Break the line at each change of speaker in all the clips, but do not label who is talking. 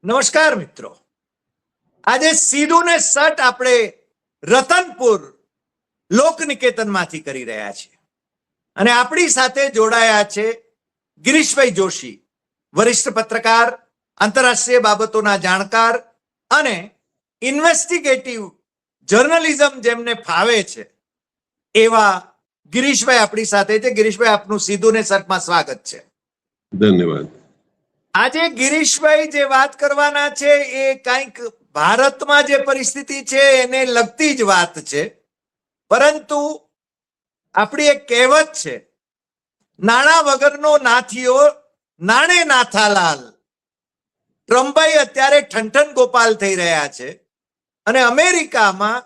નમસ્કાર મિત્રો, આજે સીધું ને સટ આપણે રતનપુર લોકનિકેતનમાંથી કરી રહ્યા છીએ અને આપણી સાથે જોડાયા છે ગિરીશભાઈ જોશી, વરિષ્ઠ પત્રકાર, આંતરરાષ્ટ્રીય બાબતોના જાણકાર અને ઇન્વેસ્ટિગેટિવ જર્નલિઝમ જેમને ફાવે છે એવા ગિરીશભાઈ આપણી સાથે છે. ગિરીશભાઈ, આપનું સીધું ને સટમાં સ્વાગત છે.
ધન્યવાદ.
આજે ગિરીશભાઈ જે વાત કરવાના છે એ કંઈક ભારતમાં જે પરિસ્થિતિ છે એને લગતી જ વાત છે, પરંતુ આપણી એક કહેવત છે, નાણા વગરનો નાથીઓ નાણે નાથાલાલ. ટ્રમ્પભાઈ અત્યારે ઠનઠન ગોપાલ થઈ રહ્યા છે અને અમેરિકામાં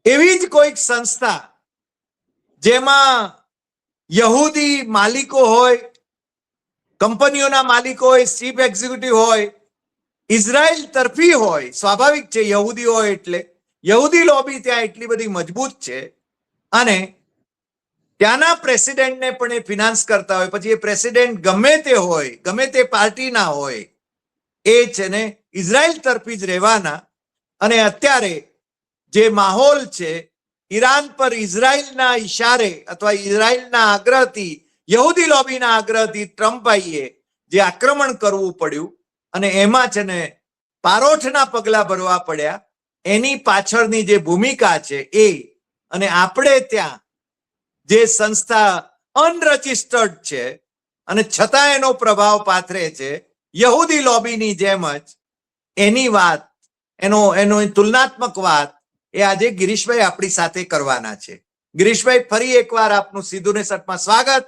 એવી જ કોઈક સંસ્થા જેમાં યહૂદી માલિકો હોય, કંપનીઓના માલિકો હોય, ચીફ એક્ઝિક્યુટિવ હોય, ઇઝરાયલ તરફી હોય, સ્વાભાવિક છે, યહૂદી હોય એટલે યહૂદી લોબી ત્યાં એટલી બધી મજબૂત છે અને ત્યાંના પ્રેસિડેન્ટને પણ એ ફિનાન્સ કરતા હોય. પછી એ પ્રેસિડેન્ટ ગમે તે હોય, ગમે તે પાર્ટીના હોય, એ છે ને ઇઝરાયલ તરફી જ રહેવાના. અને અત્યારે જે માહોલ છે, ઈરાન પર ઇઝરાયલના ઈશારે અથવા ઇઝરાયલના આગ્રહથી, યહૂદી લોબીના આગ્રહથી ટ્રમ્પભાઈએ જે આક્રમણ કરવું પડ્યું અને એમાં છે ને પારોઠના પગલા ભરવા પડ્યા, એની પાછળની જે ભૂમિકા છે એ, અને આપણે ત્યાં જે સંસ્થા અનરજિસ્ટર્ડ છે અને છતાં એનો પ્રભાવ પાથરે છે યહૂદી લોબીની જેમ જ, એની વાત, એનો તુલનાત્મક વાત એ આજે ગિરીશભાઈ આપણી સાથે કરવાના છે. ગિરીશભાઈ, ફરી એકવાર આપનું સીધું ને સટમાં સ્વાગત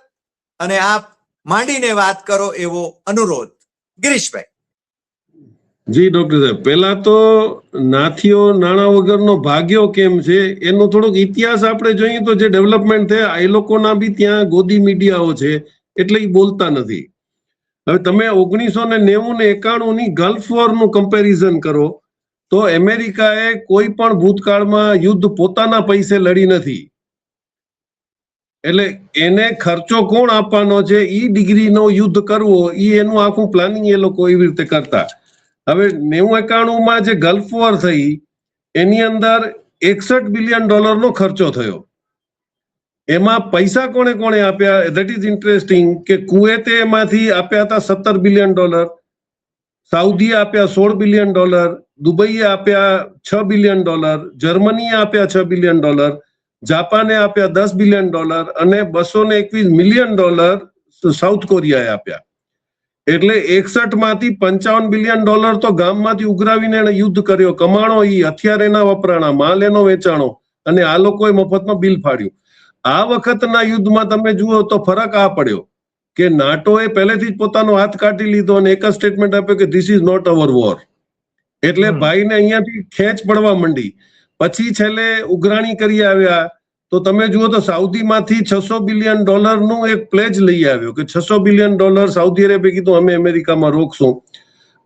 અને આપ માંડીને વાત કરો એવો અનુરોધ. ગિરીશભાઈ.
જી ડોક્ટર સાહેબ, પહેલા તો નાથીઓ નાણાં વગરનો ભાગ્યો કેમ છે એનો થોડોક ઇતિહાસ આપણે જોઈએ તો જે ડેવલપમેન્ટ થયા એ લોકોના બી ત્યાં ગોદી મીડિયાઓ છે એટલે એ બોલતા નથી. હવે તમે 1990 ને 91 ની ગલ્ફ વોરનું કમ્પેરિઝન કરો તો અમેરિકાએ કોઈ પણ ભૂતકાળમાં યુદ્ધ પોતાના પૈસે લડી નથી. એટલે એને ખર્ચો કોણ આપવાનો છે, ઈ ડિગ્રીનો યુદ્ધ કરવો, ઈ એનું આખું પ્લાનિંગ એ લોકો એવી રીતે કરતા. હવે 90-91 જે ગલ્ફ વોર થઈ એની અંદર $61 બિલિયન નો ખર્ચો થયો. એમાં પૈસા કોણે કોણે આપ્યા, ધેટ ઇઝ ઇન્ટરેસ્ટિંગ, કે કુવેતે એમાંથી આપ્યા હતા $17 બિલિયન, સાઉદીએ આપ્યા $16 બિલિયન, દુબઈએ આપ્યા $6 બિલિયન, જર્મનીએ આપ્યા $6 બિલિયન, જાપાને આપ્યા $10 બિલિયન અને $221 મિલિયન સાઉથ કોરિયાએ આપ્યા. એટલે 61 માંથી $55 બિલિયન તો ગામમાંથી ઉઘરાવીને એને યુદ્ધ કર્યો. કમાણો ઈ, હથિયાર એના વપરાણા, માલ એનો વેચાણો અને આ લોકોએ મફતમાં બિલ ફાડ્યું. આ વખતના યુદ્ધમાં તમે જુઓ તો ફરક આ પડ્યો કે નાટોએ પહેલેથી જ પોતાનો હાથ કાઢી લીધો અને એક જ સ્ટેટમેન્ટ આપ્યો કે this is not our war. એટલે ભાઈને અહીંયાથી ખેંચ પડવા માંડી. પછી છેલ્લે ઉઘરાણી કરી આવ્યા તો તમે જુઓ તો સાઉદીમાંથી $600 બિલિયન નું એક પ્લેજ લઈ આવ્યો કે $600 બિલિયન સાઉદી અરેબિયા કીધું અમે અમેરિકામાં રોકશું.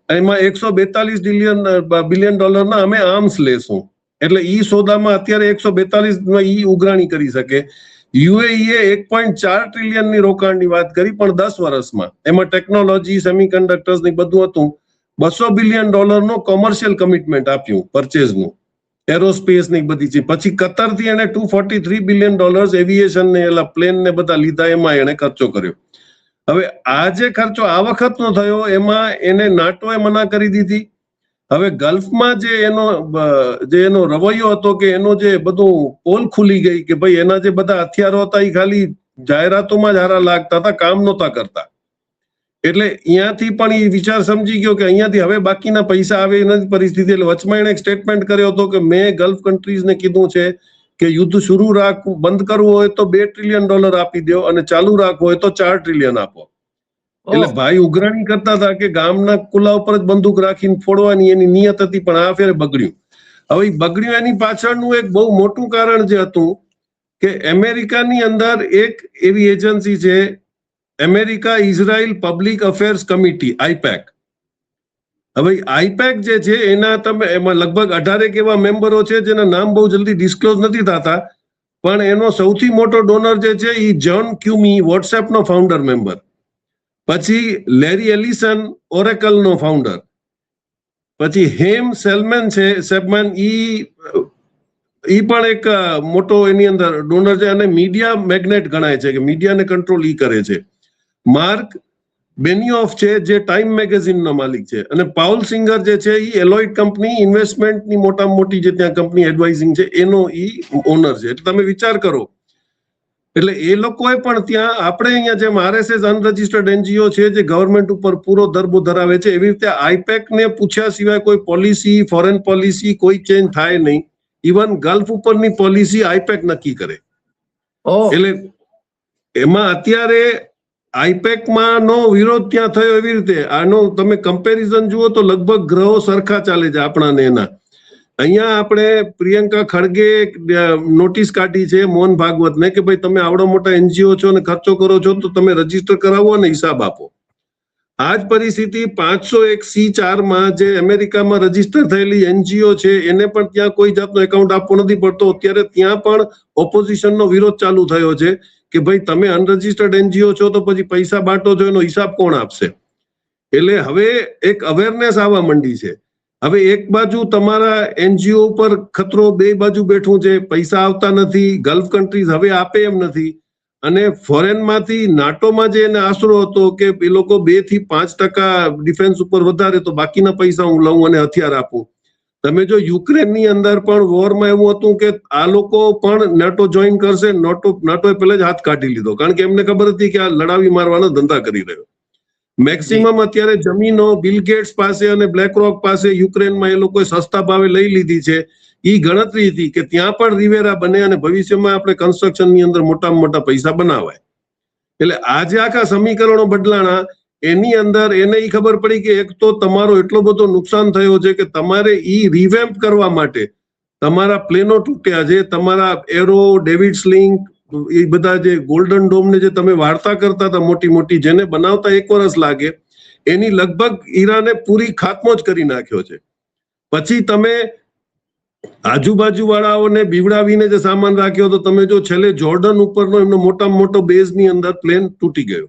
એમાં $142 બિલિયન ના અમે આર્મ્સ લેશું. એટલે ઈ સોદામાં અત્યારે 142 ઈ ઉઘરાણી કરી શકે. યુએઈએ 1.4 ટ્રિલિયન ની રોકાણની વાત કરી પણ 10 વર્ષમાં. એમાં ટેકનોલોજી, સેમિકન્ડક્ટર્સ ની બધું હતું. $200 બિલિયન નો કોમર્શિયલ કમિટમેન્ટ આપ્યું પરચેઝનું, એરોસ્પેસ ની બધી છે. પછી કતરથી એને $243 બિલિયન એવિએશન ને એલા પ્લેન ને બધા લીધા, એમાં એને ખર્ચો કર્યો. હવે આ જે ખર્ચો આ વખતનો થયો એમાં એને નાટોએ મના કરી દીધી. હવે ગલ્ફમાં જે એનો રવૈયો હતો કે એનો જે બધું પોલ ખુલી ગઈ કે ભાઈ એના જે બધા હથિયારો હતા એ ખાલી જાહેરાતોમાં જ હારા લાગતા હતા, કામ નહોતા કરતા. એટલે અહીંયાથી પણ એ વિચાર સમજી ગયો કે અહીંયાથી હવે બાકીના પૈસા આવે એની પરિસ્થિતિ. એટલે વચમાં એને એક સ્ટેટમેન્ટ કર્યો હતો કે મેં ગલ્ફ કન્ટ્રીઝને કીધું છે કે યુદ્ધ શરૂ રાખવું, બંધ કરવું હોય તો $2 ટ્રિલિયન આપી દો અને ચાલુ રાખવું હોય તો $4 ટ્રિલિયન આપો. એટલે ભાઈ ઉઘરાણી કરતા હતા કે ગામના કુલા ઉપર જ બંદૂક રાખીને ફોડવાની એની નિયત હતી, પણ આ ફેરે બગડ્યું. હવે બગડ્યું એની પાછળનું એક બહુ મોટું કારણ જે હતું કે અમેરિકાની અંદર એક એવી એજન્સી છે, America Israel public affairs committee, AIPAC. હવે આઈપેક જે છે એમાં લગભગ 18 એવા મેમ્બરો છે જેના નામ બહુ જલ્દી ડિસ્ક્લોઝ નથી થતા, પણ એનો સૌથી મોટો ડોનર જે છે એ જ્હોન ક્યુમી, વોટ્સએપનો ફાઉન્ડર મેમ્બર. પછી લેરી એલિસન, ઓરેકલનો ફાઉન્ડર. પછી હેમ સેલમેન છે, સેબમેન, ઈ પણ એક મોટો એની અંદર ડોનર છે અને મીડિયા મેગ્નેટ ગણાય છે કે મીડિયાને કંટ્રોલ ઈ કરે છે. માર્ક બેનિયોફ છે જે ટાઈમ મેગેઝિનનો માલિક છે, અને પાઉલ સિંગર જે છે એ એલોઇડ કંપની ઇન્વેસ્ટમેન્ટની મોટામાં મોટી જે ત્યાં કંપની એડવાઇઝિંગ છે એનો ઈ ઓનર છે. એટલે તમે વિચાર કરો, એટલે એ લોકોએ પણ ત્યાં આપણે અહીંયા જેમ આરએસએસ અનરજિસ્ટર્ડ એનજીઓ છે જે ગવર્મેન્ટ ઉપર પૂરો દરબો ધરાવે છે, એવી રીતે આઈપેક ને પૂછ્યા સિવાય કોઈ પોલિસી, ફોરેન પોલિસી કોઈ ચેન્જ થાય નહીં. ઇવન ગલ્ફ ઉપરની પોલિસી આઈપેક નક્કી કરે. એટલે એમાં અત્યારે આઈપેકમાં નો વિરોધ ત્યાં થયો એવી રીતે આનો તમે કમ્પેરિઝન જુઓ તો લગભગ ગ્રહો સરખા ચાલે છે આપણા ને એના. અહીંયા આપણે પ્રિયંકા ખડગે નોટિસ કાઢી છે મોહન ભાગવતને કે ભાઈ તમે આવડો મોટા એનજીઓ છો અને ખર્ચો કરો છો તો તમે રજીસ્ટર કરાવો અને હિસાબ આપો. આ જ પરિસ્થિતિ 501(c)(4) જે અમેરિકામાં રજીસ્ટર થયેલી એનજીઓ છે એને પણ ત્યાં કોઈ જાતનો એકાઉન્ટ આપવો નથી પડતો. અત્યારે ત્યાં પણ ઓપોઝિશનનો વિરોધ ચાલુ થયો છે કે ભાઈ તમે અનરજિસ્ટર્ડ એનજીઓ છો તો પછી પૈસા બાંટો છો એનો હિસાબ કોણ આપશે. એટલે હવે એક અવેરનેસ આવવા માંડી છે. હવે એક બાજુ તમારા એનજીઓ ઉપર ખતરો બે બાજુ બેઠું છે, પૈસા આવતા નથી, ગલ્ફ કન્ટ્રીઝ હવે આપે એમ નથી, અને ફોરેનમાંથી નાટોમાં જે એને આશરો હતો કે એ લોકો 2 થી 5% ડિફેન્સ ઉપર વધારે તો બાકીના પૈસા હું લઉં અને હથિયાર આપું. તમે જો યુક્રેનની અંદર પણ વોરમાં એવું હતું કે આ લોકો પણ નાટો જોઈન કરશે, નાટોએ પહેલા જ હાથ કાઢી લીધો, કારણ કે એમને ખબર હતી કે આ લડાવી મારવાનો ધંધા કરી રહ્યો. મેક્સિમમ અત્યારે જમીનો બિલ ગેટ્સ પાસે અને બ્લેક રોક પાસે યુક્રેનમાં એ લોકોએ સસ્તા ભાવે લઈ લીધી છે. ઈ ગણતરી હતી કે ત્યાં પણ રિવેરા બને અને ભવિષ્યમાં આપણે કન્સ્ટ્રક્શનની અંદર મોટામાં મોટા પૈસા બનાવાય. એટલે આજે આખા સમીકરણો બદલાણા, એની અંદર એને ઈ ખબર પડી કે એક તો તમારો એટલો બધો નુકસાન થયો છે કે તમારે ઈ રિવેમ્પ કરવા માટે તમારા પ્લેનો તૂટ્યા છે, તમારા એરો, ડેવિડ સ્લિંગ, એ બધા જે ગોલ્ડન ડોમને જે તમે વાર્તા કરતા હતા મોટી મોટી, જેને બનાવતા 1 વર્ષ લાગે, એની લગભગ ઈરાને પૂરી ખાત્મો જ કરી નાખ્યો છે. પછી તમે આજુબાજુ વાળાઓને બીવડાવીને જે સામાન રાખ્યો તો તમે જો છેલ્લે જોર્ડન ઉપરનો એમનો મોટામાં મોટો બેઝની અંદર પ્લેન તૂટી ગયો.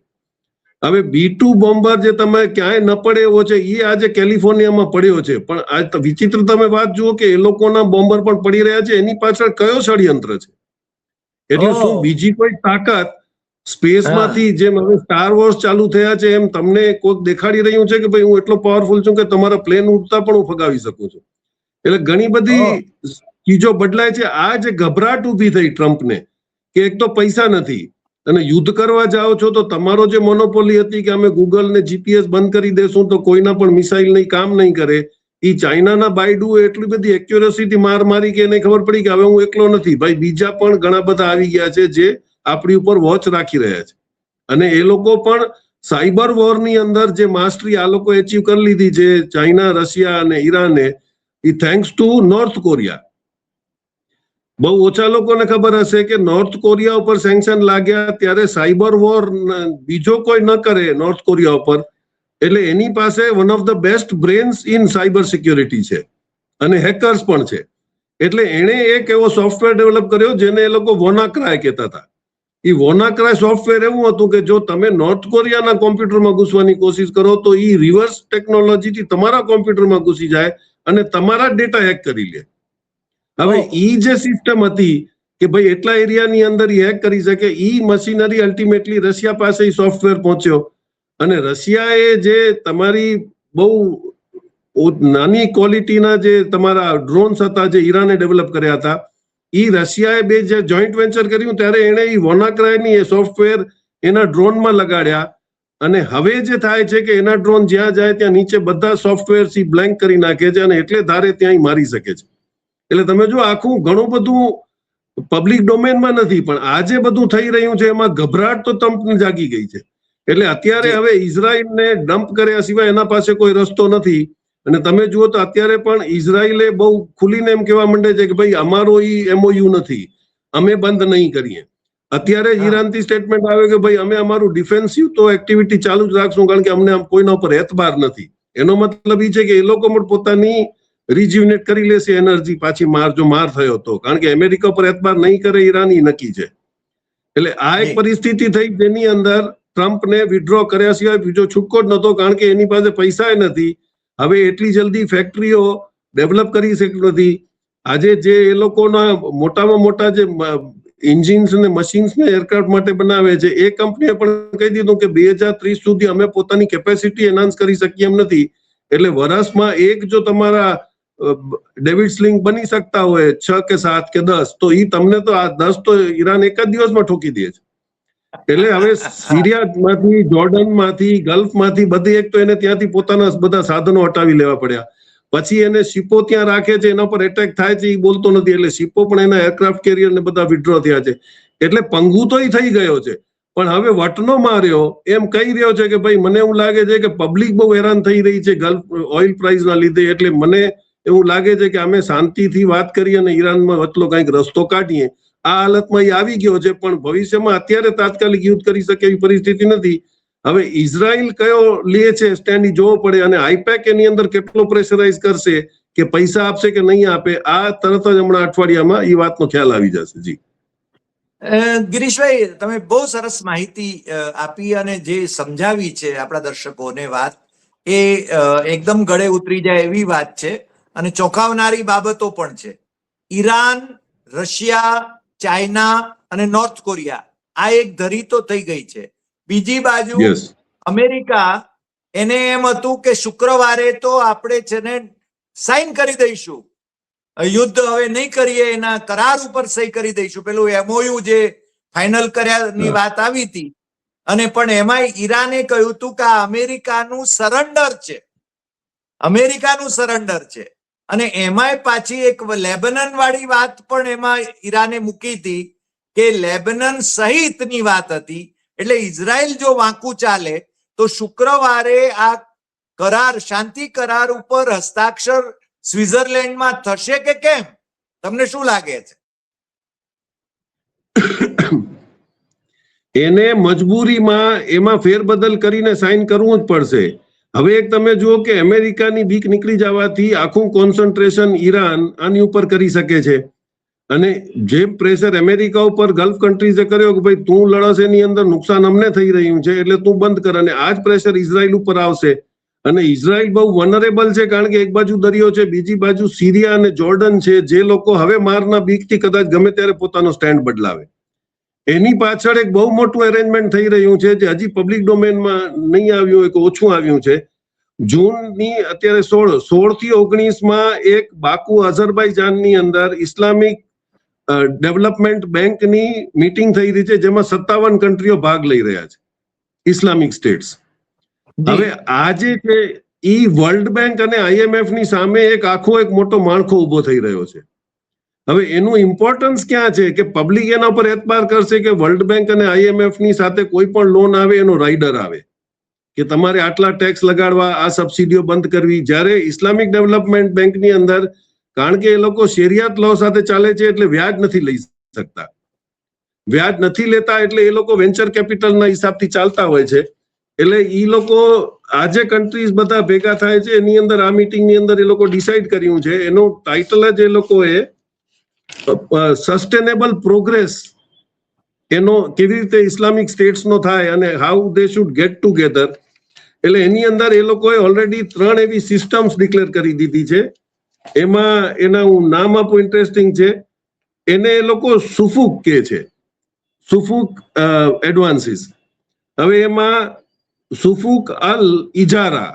હવે B-2 બોમ્બર જે તમે ક્યાંય ન પડે એવો છે એ આજે કેલિફોર્નિયામાં પડ્યો છે, પણ આ વિચિત્ર તમે વાત જુઓ કે એ લોકોના બોમ્બર પણ પડી રહ્યા છે. એની પાછળ કયો ષડયંત્ર છે? એટલે શું બીજી કોઈ તાકાત સ્પેસમાંથી, જેમ હવે સ્ટાર વોર્સ ચાલુ થયા છે એમ તમને કોઈક દેખાડી રહ્યું છે કે ભાઈ હું એટલો પાવરફુલ છું કે તમારા પ્લેન ઉડતા પણ હું ફગાવી શકું છું. એટલે ઘણી બધી ચીજો બદલાય છે. આ જે ગભરાટ ઉભી થઈ ટ્રમ્પને કે એક તો પૈસા નથી અને યુદ્ધ કરવા જાઓ છો તો તમારો જે મોનોપોલી હતી કે અમે ગૂગલ ને જીપીએસ બંધ કરી દેશું તો કોઈના પણ મિસાઇલ નહીં કામ નહીં કરે, એ ચાઇનાના બાયડુએ એટલી બધી એક્યુરેસીથી માર મારી કે એને ખબર પડી કે હવે હું એકલો નથી ભાઈ, બીજા પણ ઘણા બધા આવી ગયા છે જે આપણી ઉપર વોચ રાખી રહ્યા છે. અને એ લોકો પણ સાયબર વોરની અંદર જે માસ્ટરી આ લોકો એચીવ કરી લીધી છે, ચાઇના, રશિયા અને ઈરાને, એ થેન્ક્સ ટુ નોર્થ કોરિયા. બહુ ઓછા લોકોને ખબર હશે કે નોર્થ કોરિયા ઉપર સેન્કશન લાગ્યા ત્યારે સાયબર વોર બીજો કોઈ ન કરે નોર્થ કોરિયા ઉપર, એટલે એની પાસે one of the best brains in cyber security છે અને હેકર્સ પણ છે. એટલે એણે એક એવો સોફ્ટવેર ડેવલપ કર્યો જેને એ લોકો વોનાક્રાય કહેતા હતા. એ વોનાક્રાય સોફ્ટવેર એવું હતું કે જો તમે નોર્થ કોરિયાના કોમ્પ્યુટરમાં ઘૂસવાની કોશિશ કરો તો એ રિવર્સ ટેકનોલોજીથી તમારા કોમ્પ્યુટરમાં ઘૂસી જાય અને તમારા ડેટા હેક કરી લે. હવે ઈ જે સિસ્ટમ હતી કે ભાઈ એટલા એરિયાની અંદર હેક કરી શકે, ઈ મશીનરી અલ્ટિમેટલી રશિયા પાસે સોફ્ટવેર પહોંચ્યો અને રશિયાએ જે તમારી બહુ નાની ક્વોલિટીના જે તમારા ડ્રોન્સ હતા જે ઈરાને ડેવલપ કર્યા હતા, ઈ રશિયાએ બે જે જોઈન્ટ વેન્ચર કર્યું ત્યારે એણે ઈ વોનાક્રાયની એ સોફ્ટવેર એના ડ્રોનમાં લગાડ્યા અને હવે જે થાય છે કે એના ડ્રોન જ્યાં જાય ત્યાં નીચે બધા સોફ્ટવેર ઈ બ્લેન્ક કરી નાખે છે અને એટલે ધારે ત્યાં મારી શકે છે. એટલે તમે જો આખું ઘણું બધું પબ્લિક ડોમેનમાં નથી, પણ આ જે બધું થઈ રહ્યું છે એમાં ગભરાટ તો ટ્રમ્પને જાગી ગઈ છે. એટલે અત્યારે હવે ઇઝરાયલને ડમ્પ કર્યા સિવાય એના પાસે કોઈ રસ્તો નથી. અને તમે જુઓ તો અત્યારે પણ ઇઝરાયલે બહુ ખુલીને એમ કહેવા માંડે છે કે ભાઈ અમારો ઈ MOU નથી, અમે બંધ નહીં કરીએ. અત્યારે ઈરાનથી સ્ટેટમેન્ટ આવે કે ભાઈ અમે અમારું ડિફેન્સિવ તો એક્ટિવિટી ચાલુ જ રાખશું કારણ કે અમને કોઈના ઉપર એતબાર નથી. એનો મતલબ એ છે કે એ લોકો પણ પોતાની રિજ્યુનેટ કરી લેશે એનર્જી પાછી જો માર થયો તો, કારણ કે અમેરિકા પર એતબાર નહીં કરે ઈરાન ઈ નક્કી છે. એટલે આ એક પરિસ્થિતિ થઈ જેની અંદર ટ્રમ્પને વિડ્રો કર્યા સિવાય બીજો છૂટકો જ નતો, કારણ કે એની પાસે પૈસા નથી હવે એટલી જલ્દી ફેક્ટરીઓ ડેવલપ કરી શકતી નથી. આજે જે એ લોકોના મોટામાં મોટા જે એન્જિન્સ અને મશીન્સ ને એરક્રાફ્ટ માટે બનાવે છે, એ કંપનીએ પણ કહી દીધું કે 2030 સુધી અમે પોતાની કેપેસિટી એનહાન્સ કરી શકીએ એમ નથી. એટલે વર્ષમાં એક જો તમારા ડેવિડ સ્લિંગ બની શકતા હોય 6 કે 7 કે 10, તો ઈ તમને તો આ 10 તો ઈરાન એક જ દિવસમાં ઠોકી દે છે. એટલે હવે સિરિયામાંથી, જોર્ડનમાંથી, ગલ્ફમાંથી બધી એક તો એને ત્યાંથી પોતાના બધા સાધનો હટાવી લેવા પડ્યા. પછી એને શિપો ત્યાં રાખે છે, એના પર એટેક થાય છે, એ બોલતો નથી. એટલે શિપો પણ એના એરક્રાફ્ટ કેરિયર ને બધા વિડ્રો થયા છે. એટલે પંગુ તો થઈ ગયો છે, પણ હવે વટનો માર્યો એમ કહી રહ્યો છે કે ભાઈ મને એવું લાગે છે કે પબ્લિક બહુ હેરાન થઈ રહી છે ગલ્ફ ઓઇલ પ્રાઇસના લીધે. એટલે મને એવું લાગે છે કે અમે શાંતિથી વાત કરીએ અને ઈરાનમાં વચલો કંઈક રસ્તો કાઢીએ. આ હાલતમાં એ આવી ગયો છે, પણ ભવિષ્યમાં અત્યારે તાત્કાલિક યુદ્ધ કરી શકે એવી પરિસ્થિતિ નથી. હવે ઇઝરાયલ કયો લે છે સ્ટેન્ડ જોવો પડે, અને આઈપેક એની અંદર કેટલો પ્રેશરાઇઝ કરશે કે પૈસા આપશે કે નહીં આપે, આ તરત જ હમણાં અઠવાડિયામાં એ વાતનો ખ્યાલ આવી જશે. જી
ગિરીશભાઈ, તમે બહુ સરસ માહિતી આપી અને જે સમજાવી છે આપણા દર્શકોને વાત, એ એકદમ ગળે ઉતરી જાય એવી વાત છે અને ચોંકાવનારી બાબતો પણ છે. ઈરાન, રશિયા, ચાઇના અને નોર્થ કોરિયા આ એક ધરી તો થઈ ગઈ છે. બીજી બાજુ અમેરિકા, એને એમ હતું કે શુક્રવારે તો આપણે છે ને સાઇન કરી દઈશું, યુદ્ધ હવે નહીં કરીએ, એના કરાર ઉપર સહી કરી દઈશું, પેલું MOU જે ફાઇનલ કર્યાની વાત આવી હતી. અને પણ એમાં ઈરાને કહ્યું હતું કે આ અમેરિકાનું સરેન્ડર છે, અમેરિકાનું સરેન્ડર છે. અને એમાંય પાછી એક લેબનન વાળી વાત પણ એમાં ઈરાને મૂકી હતી કે લેબનન સહિતની વાત હતી. એટલે ઇઝરાયલ જો વાંકું ચાલે તો શુક્રવારે આ કરાર, શાંતિ કરાર ઉપર હસ્તાક્ષર સ્વિટ્ઝરલેન્ડમાં થશે કે કેમ? તમને શું લાગે છે?
એને મજબૂરીમાં એમાં ફેરબદલ કરીને સાઇન કરવું જ પડશે. હવે એક તમે જુઓ કે અમેરિકાની બીક નીકળી જવાથી આખું કોન્સન્ટ્રેશન ઈરાન આની ઉપર કરી શકે છે. અને જે પ્રેશર અમેરિકા ઉપર ગલ્ફ કન્ટ્રીઝે કર્યો કે ભાઈ તું લડસ, એની અંદર નુકસાન અમને થઈ રહ્યું છે એટલે તું બંધ કર, અને આ જ પ્રેશર ઇઝરાયલ ઉપર આવશે. અને ઇઝરાયલ બહુ વનરેબલ છે, કારણ કે એક બાજુ દરિયો છે, બીજી બાજુ સિરિયા અને જોર્ડન છે, જે લોકો હવે મારના બીકથી કદાચ ગમે ત્યારે પોતાનો સ્ટેન્ડ બદલાવે. એની પાછળ એક બહુ મોટું એરેન્જમેન્ટ થઈ રહ્યું છે, જે હજી પબ્લિક ડોમેનમાં નહીં આવ્યું હોય કે ઓછું આવ્યું છે. જૂનની અત્યારે 16 થી 19માં એક બાકુ અઝરબાઈજાનની અંદર ઇસ્લામિક ડેવલપમેન્ટ બેંકની મીટિંગ થઈ રહી છે, જેમાં 57 કન્ટ્રીઓ ભાગ લઈ રહ્યા છે, ઇસ્લામિક સ્ટેટ્સ. હવે આ જે છે એ વર્લ્ડ બેંક અને IMF ની સામે એક આખો એક મોટો માળખો ઉભો થઈ રહ્યો છે. હવે એનું ઇમ્પોર્ટન્સ ક્યાં છે કે પબ્લિક એના પર એતબાર કરશે કે વર્લ્ડ બેંક અને IMF ની સાથે કોઈ પણ લોન આવે એનો રાઇડર આવે કે તમારે આટલા ટેક્સ લગાડવા, આ સબસિડીઓ બંધ કરવી. જ્યારે ઇસ્લામિક ડેવલપમેન્ટ બેંકની અંદર, કારણ કે એ લોકો શેરિયાત લો સાથે ચાલે છે, એટલે વ્યાજ નથી લઈ શકતા. વ્યાજ નથી લેતા એટલે એ લોકો વેન્ચર કેપિટલના હિસાબથી ચાલતા હોય છે. એટલે એ લોકો આજે કન્ટ્રીઝ બધા ભેગા થાય છે, એની અંદર આ મીટિંગની અંદર એ લોકો ડિસાઈડ કર્યું છે, એનું ટાઇટલ જ એ લોકોએ સસ્ટેનેબલ પ્રોગ્રેસ, એનો કેવી રીતે ઇસ્લામિક સ્ટેટ્સનો થાય અને how they should get together. એટલે એની અંદર એ લોકોએ ઓલરેડી 3 એવી સિસ્ટમ્સ ડિક્લેર કરી દીધી છે. એમાં એના હું નામ આપું, ઇન્ટરેસ્ટિંગ છે. એને એ લોકો સુફુક કહે છે, સુફુક એડવાન્સીસ. હવે એમાં સુફુક અલ ઇજારા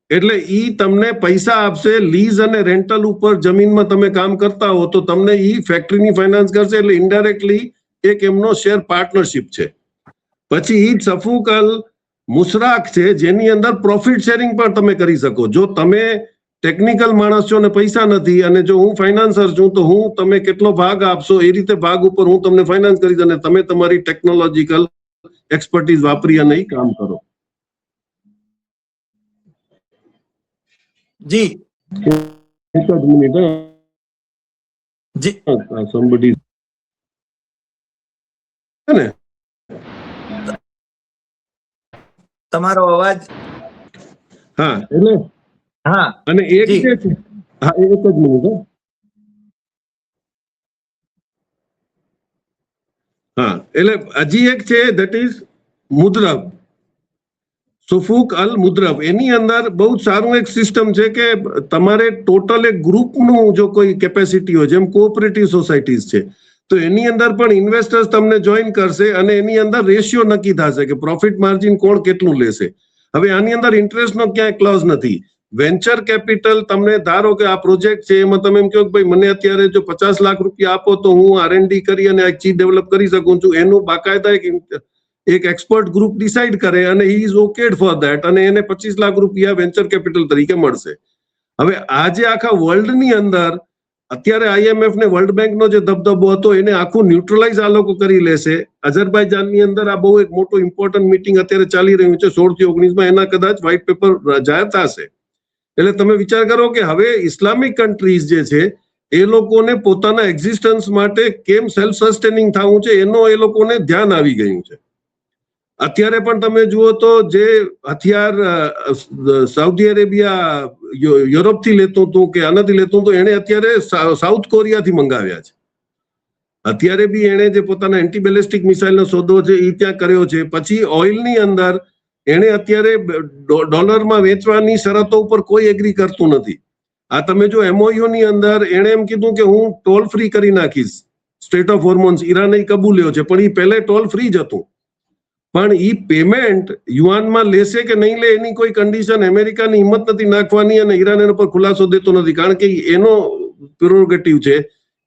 એટલે ઈ તમને પૈસા આપશે, લીઝ અને રેન્ટલ ઉપર જમીનમાં તમે કામ કરતા હો તો તમને ઈ ફેક્ટરીની ફાઇનાન્સ કરશે. એટલે ઇનડાયરેક્ટલી એક એમનો શેર પાર્ટનરશિપ છે. પછી ઈ સફુક અલ મુશરાક છે, જેની અંદર પ્રોફિટ શેરિંગ પણ તમે કરી શકો. જો તમે ટેકનિકલ માણસ છો અને પૈસા નથી, અને જો હું ફાઇનાન્સર છું તો હું તમે કેટલો ભાગ આપશો એ રીતે ભાગ ઉપર હું તમને ફાઇનાન્સ કરીશ, અને તમે તમારી ટેકનોલોજીકલ એક્સપર્ટીઝ વાપરી અને કામ કરો.
જી
એક જ મિનિટ.
જી
somebody ને
તમારો અવાજ.
હા, એટલે
હા,
અને એક છે, હા એક જ મિનિટ. હા, એટલે હજી એક છે, ધેટ ઇઝ મુદ્રક. સુફુક અલ મુદ્રબ, એની અંદર બહુ જ સારું એક સિસ્ટમ છે કે તમારે ટોટલ એક ગ્રુપનું જો કોઈ કેપેસિટી હોય, જેમ કોઓપરેટિવ સોસાયટીઝ છે, તો એની અંદર પણ ઇન્વેસ્ટર્સ તમને જોઈન કરશે અને એની અંદર રેશિયો નક્કી થશે કે પ્રોફિટ માર્જિન કોણ કેટલું લેશે. હવે આની અંદર ઇન્ટરેસ્ટનો ક્યાંય ક્લોઝ નથી. વેન્ચર કેપિટલ તમને ધારો કે આ પ્રોજેક્ટ છે એમાં તમે એમ કહો કે ભાઈ મને અત્યારે જો 50 લાખ રૂપિયા આપો તો હું R&D કરી અને એક ચીજ ડેવલપ કરી શકું છું, એનું બાકાયદા એક એક્સપર્ટ ગ્રુપ ડિસાઇડ કરે અને હી ઇઝ ઓકેડ ફોર ધેટ, અને એને 25 લાખ રૂપિયા વેન્ચર કેપિટલ તરીકે મળશે. હવે આ જે આખા વર્લ્ડની અંદર અત્યારે IMF ને વર્લ્ડ બેંકનો જે દબદબો હતો એને આખું ન્યુટ્રલાઇઝ આ લોકો કરી લેશે. અઝરબાઈજાનની અંદર આ બહુ એક મોટું ઇમ્પોર્ટન્ટ મીટિંગ અત્યારે ચાલી રહ્યું છે 16 થી 19માં, એના કદાચ વ્હાઇટ પેપર જાહેર થશે. એટલે તમે વિચાર કરો કે હવે ઇસ્લામિક કન્ટ્રીઝ જે છે એ લોકોને પોતાના એક્ઝિસ્ટન્સ માટે કેમ સેલ્ફ સસ્ટેનિંગ થવું છે એનો એ લોકોને ધ્યાન આવી ગયું છે. અત્યારે પણ તમે જુઓ તો જે હથિયાર સાઉદી અરેબિયા યુરોપથી લેતું હતું કે આનાથી લેતું હતું, એને અત્યારે સાઉથ કોરિયાથી મંગાવ્યા છે. અત્યારે બી એને જે પોતાના એન્ટી બેલિસ્ટિક મિસાઇલનો સોદો છે એ ત્યાં કર્યો છે. પછી ઓઇલની અંદર એને અત્યારે ડોલરમાં વેચવાની શરતો ઉપર કોઈ એગ્રી કરતું નથી. આ તમે જો MOU ની અંદર એને એમ કીધું કે હું ટોલ ફ્રી કરી નાખીશ સ્ટેટ ઓફ હોર્મોન્સ, ઈરાને કબૂલ્યો છે, પણ એ પહેલે ટોલ ફ્રી જ હતું. પણ ઈ પેમેન્ટ યુઆનમાં લેશે કે નહીં લે એની કોઈ કન્ડિશન અમેરિકાની હિંમત નથી નાખવાની, અને ઈરાન એના પર ખુલાસો દેતો નથી, કારણ કે એનો પ્રેરોગેટિવ છે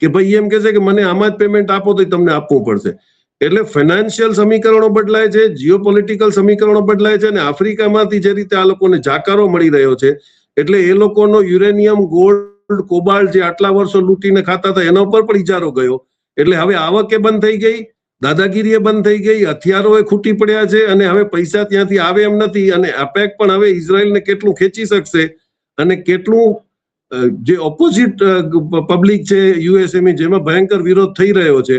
કે ભાઈ એમ કહેશે કે મને આમાં જ પેમેન્ટ આપો તો તમને આપવું પડશે. એટલે ફાઇનાન્શિયલ સમીકરણો બદલાય છે, જીઓપોલિટિકલ સમીકરણો બદલાય છે, અને આફ્રિકામાંથી જે રીતે આ લોકોને જાકારો મળી રહ્યો છે એટલે એ લોકોનો યુરેનિયમ, ગોલ્ડ, કોબાલ્ટ જે આટલા વર્ષો લૂંટીને ખાતા હતા એના ઉપર પણ ઇજારો ગયો. એટલે હવે આવકે બંધ થઈ ગઈ, દાદાગીરી બંધ થઈ ગઈ, હથિયારો ખૂટી પડ્યા છે, અને હવે પૈસા ત્યાંથી આવે એમ નથી. અને APEC પણ હવે ઇઝરાયલને કેટલું ખેંચી શકશે અને કેટલું જે ઓપોઝિટ પબ્લિક છે યુએસએની જેમાં ભયંકર વિરોધ થઈ રહ્યો છે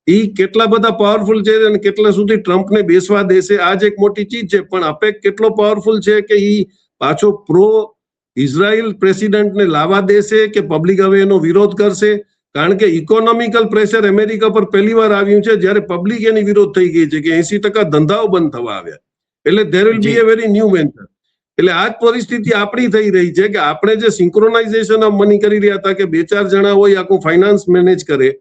એ કેટલા બધા પાવરફુલ છે અને કેટલા સુધી ટ્રમ્પને બેસવા દેશે, આ જ એક મોટી ચીજ છે. પણ APEC કેટલો પાવરફુલ છે કે એ પાછો પ્રો ઇઝરાયલ પ્રેસિડેન્ટને લાવવા દેશે કે પબ્લિક હવે એનો વિરોધ કરશે? કારણ કે ઇકોનોમિકલ પ્રેશર અમેરિકા પર પહેલી વાર આવ્યું છે જ્યારે પબ્લિક એની વિરોધ થઈ ગઈ છે કે 80% ધંધાઓ બંધ થવા આવ્યા. એટલે there will be A very new venture. એટલે આ જ પરિસ્થિતિ આપણી થઈ રહી છે કે આપણે જે સિંક્રોનાઇઝેશન ઓફ મની કરી રહ્યા હતા કે 2-4 જણા હોય આખું ફાઇનાન્સ મેનેજ કરે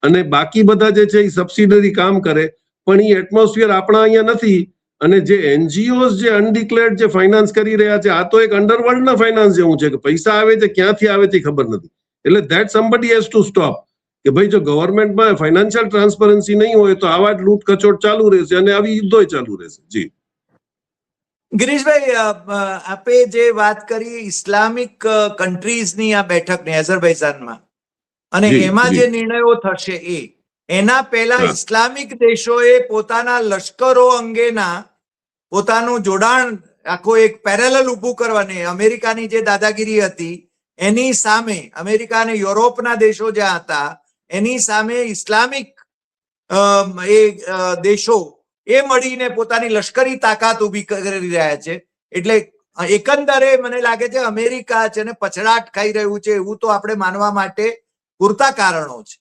અને બાકી બધા જે છે એ સબસિડરી કામ કરે, પણ એ એટમોસ્ફિયર આપણા અહીંયા નથી. અને જે NGOs જે અનડિક્લેર્ડ જે ફાઇનાન્સ કરી રહ્યા છે, આ તો એક અંડરવર્લ્ડના ફાઇનાન્સ જેવું છે કે પૈસા આવે છે ક્યાંથી આવે છે ખબર નથી. એટલે that somebody has to stop કે ભાઈ જો ગવર્મેન્ટમાં ફાઇનાન્શિયલ ટ્રાન્સપરન્સી નહીં હોય તો આવા જ લૂંટ કચોટ ચાલુ રહેશે અને આવી યુદ્ધો ચાલુ રહેશે. જી
ગિરીશભાઈ, આપે જે વાત કરી ઇસ્લામિક કન્ટ્રીઝની આ બેઠકની અઝરબૈજાનમાં, અને એમાં જે નિર્ણયો થશે એના પહેલા ઇસ્લામિક દેશોએ પોતાના લશ્કરો અંગેના પોતાનું જોડાણ આખો એક પેરેલલ ઊભું કરવાની, અમેરિકાની જે દાદાગીરી હતી એની સામે અમેરિકા અને યુરોપના દેશો જ્યાં હતા એની સામે ઇસ્લામિક દેશો એ મળીને પોતાની લશ્કરી તાકાત ઊભી કરી રહ્યા છે. એટલે એકંદરે મને લાગે છે અમેરિકા છે ને પછડાટ ખાઈ રહ્યું છે એવું તો આપણે માનવા માટે પૂરતા કારણો છે.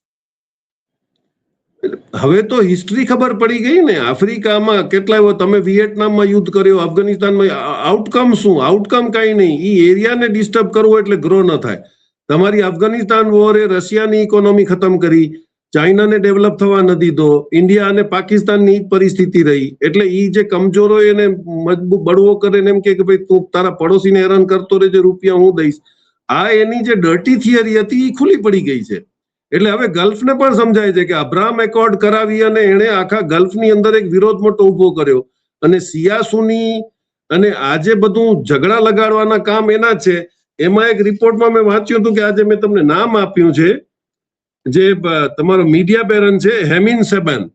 હવે તો હિસ્ટ્રી ખબર પડી ગઈ ને. આફ્રિકામાં કેટલા તમે વિયેટનામમાં યુદ્ધ કર્યો, અફઘાનિસ્તાનમાં આઉટકમ શું? આઉટકમ કઈ નહીં. ઈ એરિયાને ડિસ્ટર્બ કરવો એટલે ગ્રો ન થાય. તમારી અફઘાનિસ્તાન વોરે રશિયાની ઇકોનોમી ખતમ કરી, ચાઇનાને ડેવલપ થવા ન દીધો, ઇન્ડિયા અને પાકિસ્તાનની પરિસ્થિતિ રહી. એટલે ઈ જે કમજોરો એને મજબૂત બળવો કરે ને એમ કે ભાઈ તું તારા પડોશીને હેરાન કરતો રહેજે, રૂપિયા હું દઈશ. આ એની જે ડર્ટી થિયરી હતી એ ખુલ્લી પડી ગઈ છે. એટલે હવે ગલ્ફને પણ સમજાય છે કે અબ્રાહમ એકોર્ડ કરાવી અને એણે આખા ગલ્ફની અંદર એક વિરોધ મોટો ઉભો કર્યો, અને સિયાસુની અને આજે બધું ઝઘડા લગાડવાના કામ એના છે. એમાં એક રિપોર્ટમાં મેં વાંચ્યું હતું કે આજે મેં તમને નામ આપ્યું છે, જે તમારો મીડિયા બેરન છે હેમિન સેબન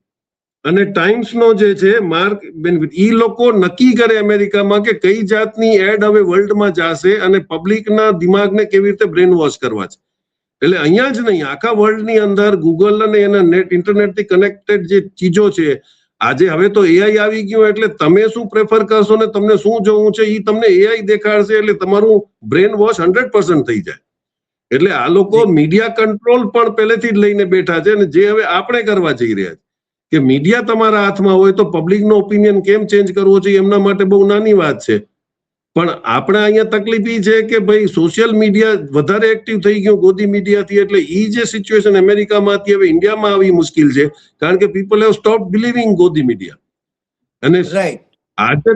અને ટાઈમ્સનો જે છે માર્ક બેનવિટ, ઈ લોકો નક્કી કરે અમેરિકામાં કે કઈ જાતની એડ હવે વર્લ્ડમાં જશે અને પબ્લિકના દિમાગને કેવી રીતે બ્રેન વોશ કરવા છે. એટલે અહીંયા જ નહીં આખા વર્લ્ડની અંદર ગૂગલ અને એના નેટ ઇન્ટરનેટથી કનેક્ટેડ જે ચીજો છે, આજે હવે તો AI આવી ગયું એટલે તમે શું પ્રેફર કરશો ને તમને શું જોવું છે એ તમને AI દેખાડશે. એટલે તમારું બ્રેન વોશ 100% થઈ જાય. એટલે આ લોકો મીડિયા કંટ્રોલ પણ પહેલેથી જ લઈને બેઠા છે અને જે હવે આપણે કરવા જઈ રહ્યા છે. કે મીડિયા તમારા હાથમાં હોય તો પબ્લિકનો ઓપિનિયન કેમ ચેન્જ કરવો જોઈએ એમના માટે બહુ નાની વાત છે. પણ આપણે અહીંયા તકલીફ એ છે કે ભાઈ સોશિયલ મીડિયા વધારે એક્ટિવ થઈ ગયું ગોદી મીડિયાથી, એટલે એ જે સિચ્યુએશન અમેરિકામાં હતી હવે ઇન્ડિયામાં આવી મુશ્કેલ છે, કારણ કે people have stop believing godi media. અને
રાઈટ,
આજે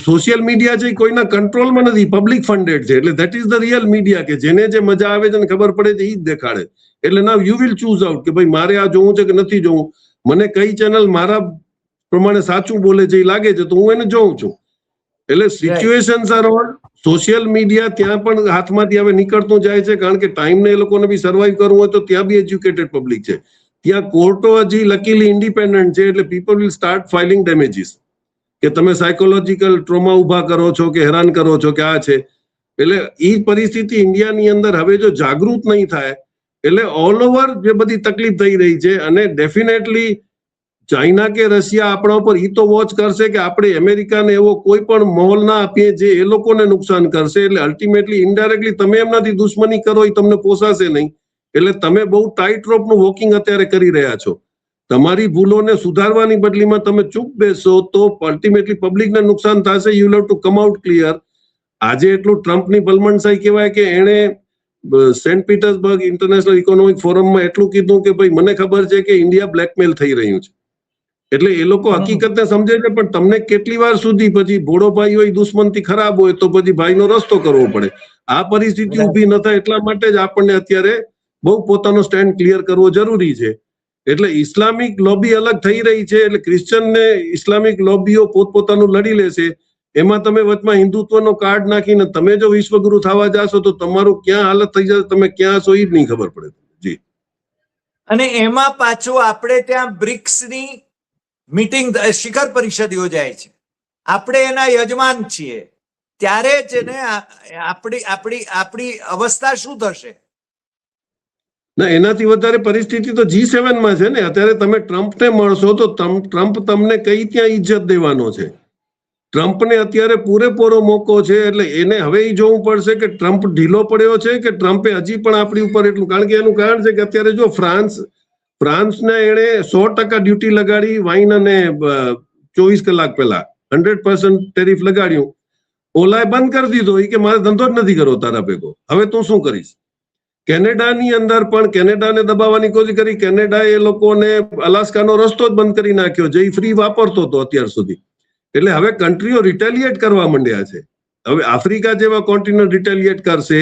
સોશિયલ મીડિયા છે કોઈના કંટ્રોલમાં નથી, પબ્લિક ફંડેડ છે, એટલે that is the real media કે જેને જે મજા આવે છે ને ખબર પડે છે એ જ દેખાડે. એટલે now you will choose out કે ભાઈ મારે આ જોવું છે કે નથી જોવું, મને કઈ ચેનલ મારા પ્રમાણે સાચું બોલે છે એ લાગે છે તો હું એને જોઉં છું. એટલે situations are on social media ત્યાં પણ હાથમાંથી હવે નીકળતું જાય છે, કારણ કે ટાઈમને એ લોકોને બી સર્વાઈવ કરવું હોય તો ત્યાં બી એજ્યુકેટેડ પબ્લિક છે, ત્યાં કોર્ટો હજી લકીલી ઇન્ડિપેન્ડન્ટ છે, એટલે people will start filing damages કે તમે સાયકોલોજીકલ ટ્રોમા ઉભા કરો છો કે હેરાન કરો છો કે આ છે. એટલે એ પરિસ્થિતિ ઇન્ડિયાની અંદર હવે જો જાગૃત નહીં થાય એટલે ઓલ ઓવર જે બધી તકલીફ થઈ રહી છે, અને ડેફિનેટલી ચાઇના કે રશિયા આપણા ઉપર ઈ તો વોચ કરશે કે આપણે અમેરિકાને એવો કોઈ પણ માહોલ ના આપીએ જે એ લોકોને નુકસાન કરશે. એટલે અલ્ટિમેટલી ઇનડાયરેક્ટલી તમે એમનાથી દુશ્મની કરો એ તમને પોસાશે નહીં. એટલે તમે બહુ ટાઈટ રોપનું વોકિંગ અત્યારે કરી રહ્યા છો. તમારી ભૂલોને સુધારવાની બદલીમાં તમે ચૂપ બેસો તો અલ્ટિમેટલી પબ્લિકને નુકસાન થશે. You have to come out clear. આજે એટલું ટ્રમ્પની ભલમણસાઈ કહેવાય કે એણે સેન્ટ પીટર્સબર્ગ ઇન્ટરનેશનલ ઇકોનોમિક ફોરમમાં એટલું કીધું કે ભાઈ મને ખબર છે કે ઇન્ડિયા બ્લેકમેલ થઈ રહ્યું છે. એટલે એ લોકો હકીકતને સમજે છે, પણ તમને કેટલી વાર સુધી પછી ભોળો ભાઈ હોય દુશ્મનથી ખરાબ હોય તો પછી ભાઈનો રસ્તો કરવો પડે. આ પરિસ્થિતિ ઊભી ન થાય એટલા માટે જ આપણને અત્યારે બહુ પોતાનો સ્ટેન્ડ ક્લિયર કરવો જરૂરી છે. એટલે ઇસ્લામિક લોબી અલગ થઈ રહી છે, એટલે ક્રિશ્ચન ને ઇસ્લામિક લોબીઓ પોતપોતાનું લડી લેશે. એમાં તમે વચમાં હિન્દુત્વનો કાર્ડ નાખીને તમે જો વિશ્વગુરુ થવા જાશો તો તમારું ક્યાં હાલત થઈ જશે, તમે ક્યાં છો એ જ નહીં ખબર પડે. જી.
અને એમાં પાછું આપણે ત્યાં બ્રિક્સની મીટિંગ શિખર પરિષદ યોજાય છે, આપણે એના યજમાન છીએ, ત્યારે જ ને આપણી અવસ્થા શું થશે?
ના, એનાથી વધારે પરિસ્થિતિ તો G7 માં છે ને. અત્યારે તમે ટ્રમ્પને મળશો તો ટ્રમ્પ તમને કઈ ત્યાં ઇજ્જત દેવાનો છે? ટ્રમ્પને અત્યારે પૂરેપૂરો મોકો છે, એટલે એને હવે એ જોવું પડશે કે ટ્રમ્પ ઢીલો પડ્યો છે કે ટ્રમ્પે હજી પણ આપણી ઉપર એટલું, કારણ કે એનું કારણ છે કે અત્યારે જો ફ્રાન્સને એણે 100% ડ્યુટી લગાડી વાઇન અને 24 કલાક પહેલા 100% ટેરિફ લગાડ્યું. ઓલાએ બંધ કરી દીધો, એ કે મારે ધંધો જ નથી કરવો તારા ભેગો, હવે તું શું કરીશ? કેનેડાની અંદર પણ કેનેડાને દબાવવાની કોશિશ કરી. કેનેડા એ લોકોને અલાસ્કાનો રસ્તો જ બંધ કરી નાખ્યો, જે ફ્રી વાપરતો હતો અત્યાર સુધી. એટલે હવે કન્ટ્રીઓ રિટેલિએટ કરવા માંડ્યા છે. હવે આફ્રિકા જેવા કોન્ટિનેન્ટ રિટેલિએટ કરશે.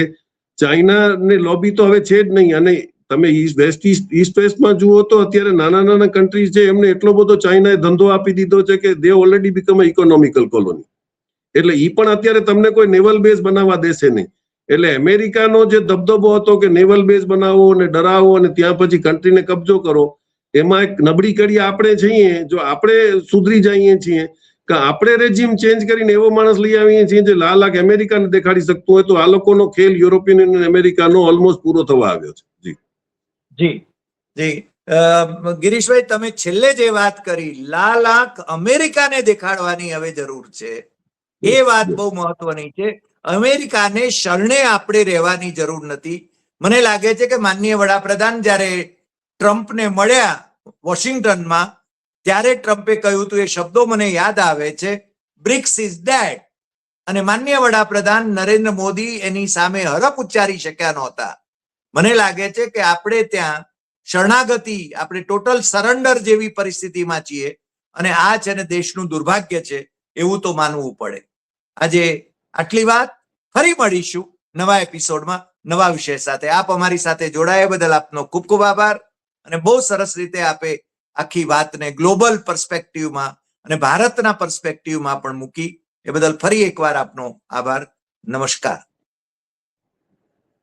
ચાઇનાની લોબી તો હવે છે જ નહીં. અને તમે ઈસ્ટ વેસ્ટમાં જુઓ તો અત્યારે નાના નાના કન્ટ્રીઝ છે, એમને એટલો બધો ચાઇનાએ ધંધો આપી દીધો છે કે દે ઓલરેડી બીકમ ઇકોનોમિકલ કોલોની. એટલે ઈ પણ અત્યારે તમને કોઈ નેવલ બેઝ બનાવવા દેશે નહીં. એટલે અમેરિકાનો જે દબદબો હતો કે નેવલ બેઝ બનાવો અને ડરાવો અને ત્યાં પછી કન્ટ્રીને કબજો કરો, એમાં એક નબળી કડી આપણે છીએ. જો આપણે સુધરી જઈએ છીએ કે આપણે રેજીમ ચેન્જ કરીને એવો માણસ લઈ આવીએ છીએ જે લાખ અમેરિકાને દેખાડી શકતું હોય, તો આ લોકોનો ખેલ યુરોપિયન યુનિયન અમેરિકાનો ઓલમોસ્ટ પૂરો થવા આવ્યો છે. જી
જી જી. ગિરીશભાઈ, તમે છેલ્લે જે વાત કરી, લાખ અમેરિકાને દેખાડવાની હવે જરૂર છે, એ વાત બહુ મહત્વની છે. અમેરિકાને શરણે આપણે રહેવાની જરૂર નથી. મને લાગે છે કે માનનીય વડાપ્રધાન જ્યારે ટ્રમ્પને મળ્યા વોશિંગ્ટનમાં, ત્યારે ટ્રમ્પે કહ્યું હતું, એ શબ્દો મને યાદ આવે છે, બ્રિક્સ ઇઝ ડેડ. અને માનનીય વડાપ્રધાન નરેન્દ્ર મોદી એની સામે હરફ ઉચ્ચારી શક્યા નહોતા. મને લાગે છે કે આપણે ત્યાં શરણાગતિ, આપણે ટોટલ સરેન્ડર જેવી પરિસ્થિતિમાં છીએ, અને આ છે ને દેશનું દુર્ભાગ્ય છે, એવું તો માનવું પડે. આજે આટલી વાત. ફરી મળીશું નવા એપિસોડમાં નવા વિષય સાથે. આપ અમારી સાથે જોડાયા બદલ આપનો ખૂબ ખૂબ આભાર. અને બહુ સરસ રીતે આપે આખી વાતને ગ્લોબલ પર્સપેક્ટિવમાં અને ભારતના પર્સપેક્ટિવમાં પણ મૂકી, એ બદલ ફરી એકવાર આપનો આભાર. નમસ્કાર.